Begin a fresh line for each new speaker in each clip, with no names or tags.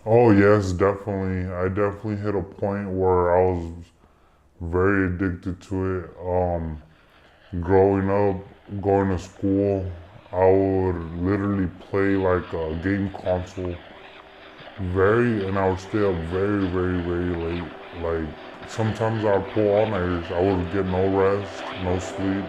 Oh yes, definitely. I definitely hit a point where I was very addicted to it. Growing up, going to school, I would literally play like a game console and I would stay up very, very, very late. Like sometimes I'd pull all-nighters. I would get no rest, no sleep.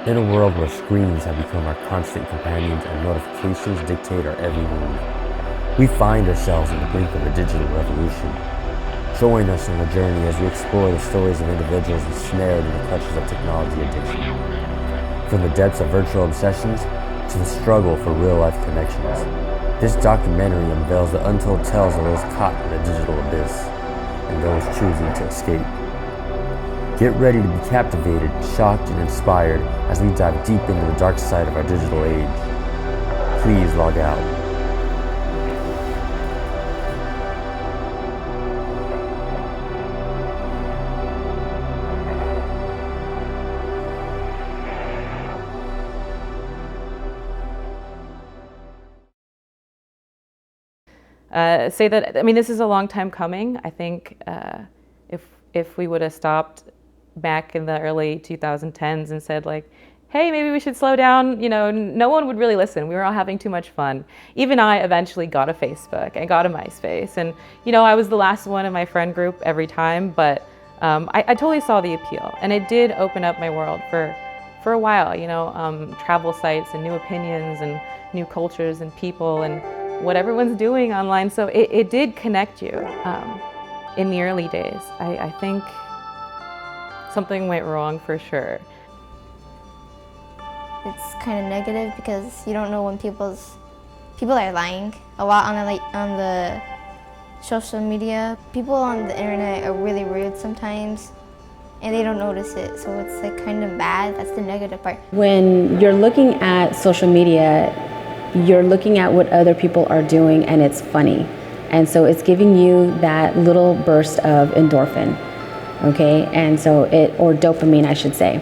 In a world where screens have become our constant companions and notifications dictate our every move, we find ourselves on the brink of a digital revolution. Join us on the journey as we explore the stories of individuals ensnared in the clutches of technology addiction. From the depths of virtual obsessions to the struggle for real-life connections, this documentary unveils the untold tales of those caught in the digital abyss and those choosing to escape. Get ready to be captivated, shocked, and inspired as we dive deep into the dark side of our digital age. Please log out.
Say that, I mean, this is a long time coming. I think if we would have stopped back in the early 2010s and said like, hey, maybe we should slow down, you know, no one would really listen. We were all having too much fun. Even I eventually got a Facebook and got a MySpace. And, you know, I was the last one in my friend group every time, but I totally saw the appeal. And it did open up my world for a while, you know, travel sites and new opinions and new cultures and people and what everyone's doing online. So it did connect you in the early days. I think something went wrong for sure.
It's kind of negative because you don't know when people are lying a lot on the social media. People on the internet are really rude sometimes and they don't notice it, so it's like kind of bad. That's the negative part.
When you're looking at social media, you're looking at what other people are doing and it's funny. And so it's giving you that little burst of endorphin, okay? And so or dopamine, I should say.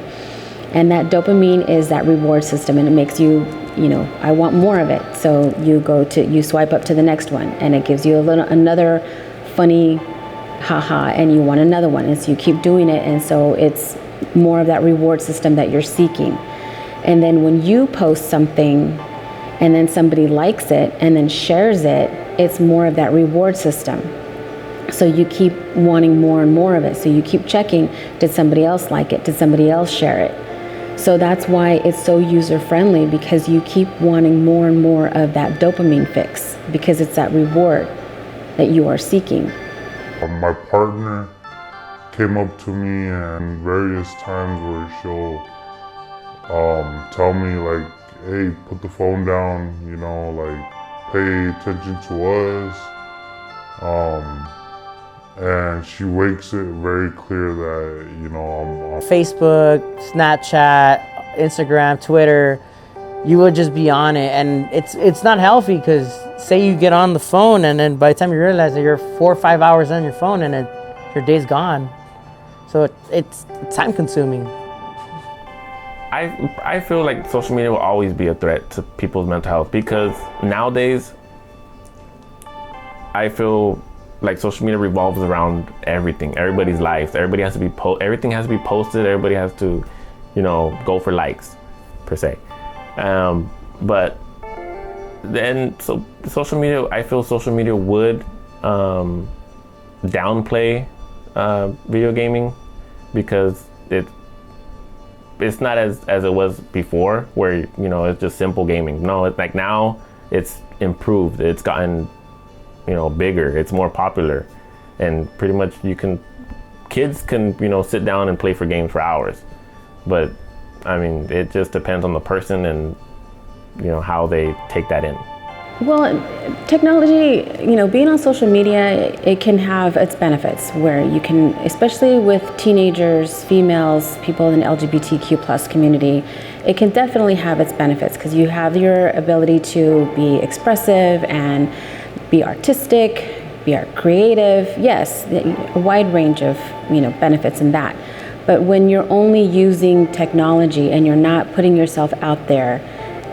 And that dopamine is that reward system and it makes you, you know, I want more of it. So you swipe up to the next one and it gives you another funny haha and you want another one. And so you keep doing it. And so it's more of that reward system that you're seeking. And then when you post something and then somebody likes it and then shares it, it's more of that reward system. So you keep wanting more and more of it. So you keep checking, did somebody else like it? Did somebody else share it? So that's why it's so user-friendly, because you keep wanting more and more of that dopamine fix, because it's that reward that you are seeking.
My partner came up to me and various times where she'll tell me like, hey, put the phone down, you know, like pay attention to us. And she makes it very clear that, you know, I'm
Facebook, Snapchat, Instagram, Twitter, you would just be on it, and it's not healthy, because say you get on the phone and then by the time you realize that you're 4 or 5 hours on your phone and your day's gone. So it's time consuming.
I feel like social media will always be a threat to people's mental health, because nowadays I feel like social media revolves around everything, everybody's lives. Everybody has to be everything has to be posted. Everybody has to, you know, go for likes, per se. But then, so social media, I feel social media would downplay video gaming, because it's not as it was before, where, you know, it's just simple gaming. No, it's like now it's improved. It's gotten, you know, bigger. It's more popular, and pretty much kids can, you know, sit down and play for games for hours. But I mean, it just depends on the person and, you know, how they take that in.
Well, technology, you know, being on social media, it can have its benefits, where you can, especially with teenagers, females, people in the LGBTQ plus community, it can definitely have its benefits, because you have your ability to be expressive and be artistic, be creative. Yes, a wide range of, you know, benefits in that. But when you're only using technology and you're not putting yourself out there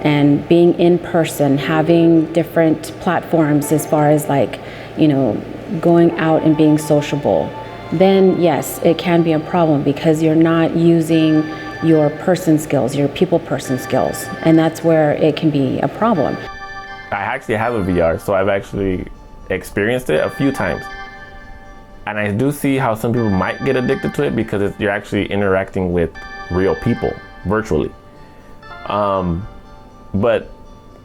and being in person, having different platforms as far as like, you know, going out and being sociable, then yes, it can be a problem because you're not using your person skills, your people person skills. And that's where it can be a problem.
I actually have a VR, so I've actually experienced it a few times. And I do see how some people might get addicted to it because you're actually interacting with real people virtually. But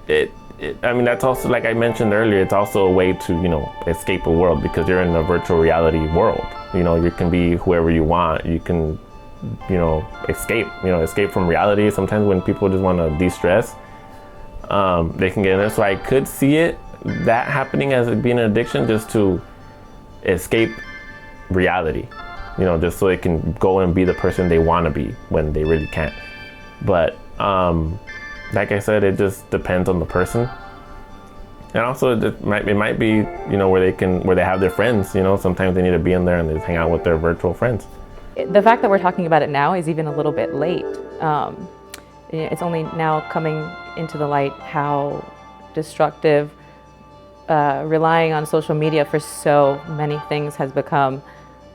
I mean, that's also, like I mentioned earlier, it's also a way to, you know, escape a world because you're in a virtual reality world. You know, you can be whoever you want. You can, you know, escape from reality. Sometimes when people just want to de-stress, they can get in there. So I could see that happening as it being an addiction, just to escape reality, you know, just so they can go and be the person they want to be when they really can't. But like I said, it just depends on the person, and also it might be, you know, where they have their friends. You know, sometimes they need to be in there and they just hang out with their virtual friends.
The fact that we're talking about it now is even a little bit late. It's only now coming into the light how destructive relying on social media for so many things has become.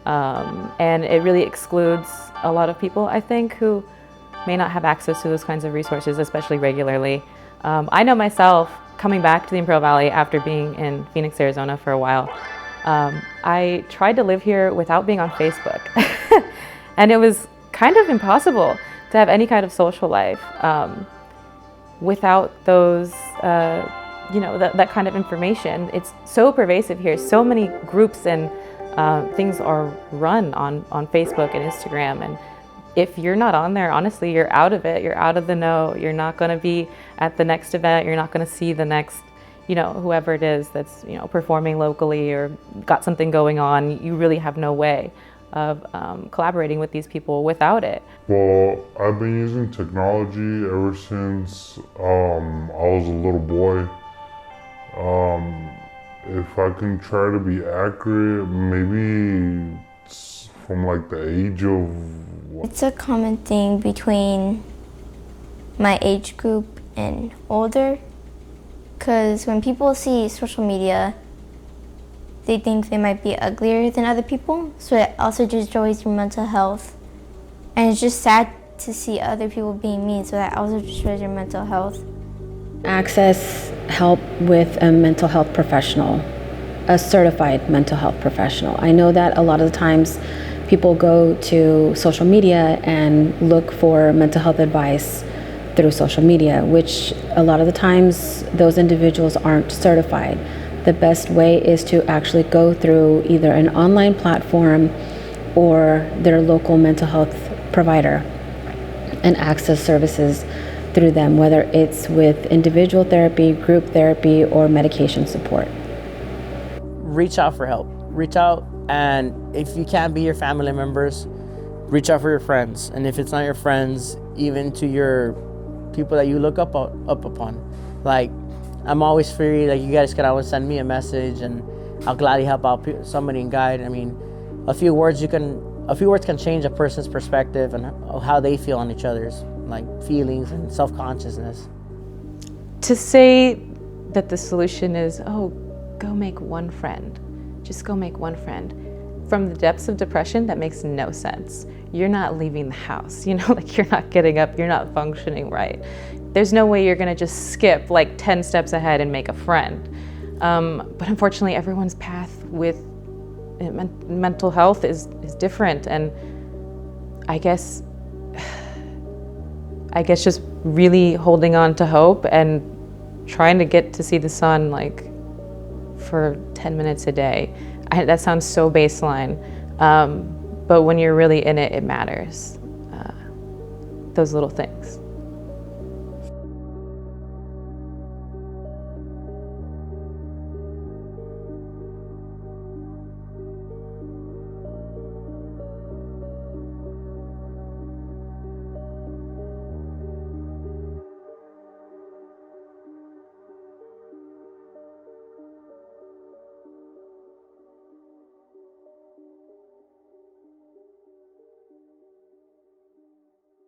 And it really excludes a lot of people, I think, who may not have access to those kinds of resources, especially regularly. I know myself, coming back to the Imperial Valley after being in Phoenix, Arizona for a while, I tried to live here without being on Facebook. And it was kind of impossible to have any kind of social life without those, you know, that kind of information. It's so pervasive here. So many groups and things are run on Facebook and Instagram. And if you're not on there, honestly, you're out of it. You're out of the know. You're not going to be at the next event. You're not going to see the next, you know, whoever it is that's, you know, performing locally or got something going on. You really have no way of collaborating with these people without it.
Well, I've been using technology ever since I was a little boy. If I can try to be accurate, maybe it's from like the age of...
It's a common thing between my age group and older, because when people see social media, they think they might be uglier than other people, so it also destroys your mental health. And it's just sad to see other people being mean, so that also destroys your mental health.
Access help with a mental health professional, a certified mental health professional. I know that a lot of the times people go to social media and look for mental health advice through social media, which a lot of the times those individuals aren't certified. The best way is to actually go through either an online platform or their local mental health provider and access services through them, whether it's with individual therapy, group therapy, or medication support.
Reach out for help. Reach out, and if you can't be your family members, reach out for your friends. And if it's not your friends, even to your people that you look up upon. Like, I'm always free. Like, you guys can always send me a message, and I'll gladly help out somebody and guide. I mean, a few words can change a person's perspective and how they feel on each other's like feelings and self-consciousness.
To say that the solution is, oh, go make one friend, just go make one friend. From the depths of depression, that makes no sense. You're not leaving the house, you know, like you're not getting up, you're not functioning right. There's no way you're gonna just skip like 10 steps ahead and make a friend. But unfortunately, everyone's path with mental health is different, and I guess just really holding on to hope and trying to get to see the sun like for 10 minutes a day. That sounds so baseline, but when you're really in it, it matters. Those little things.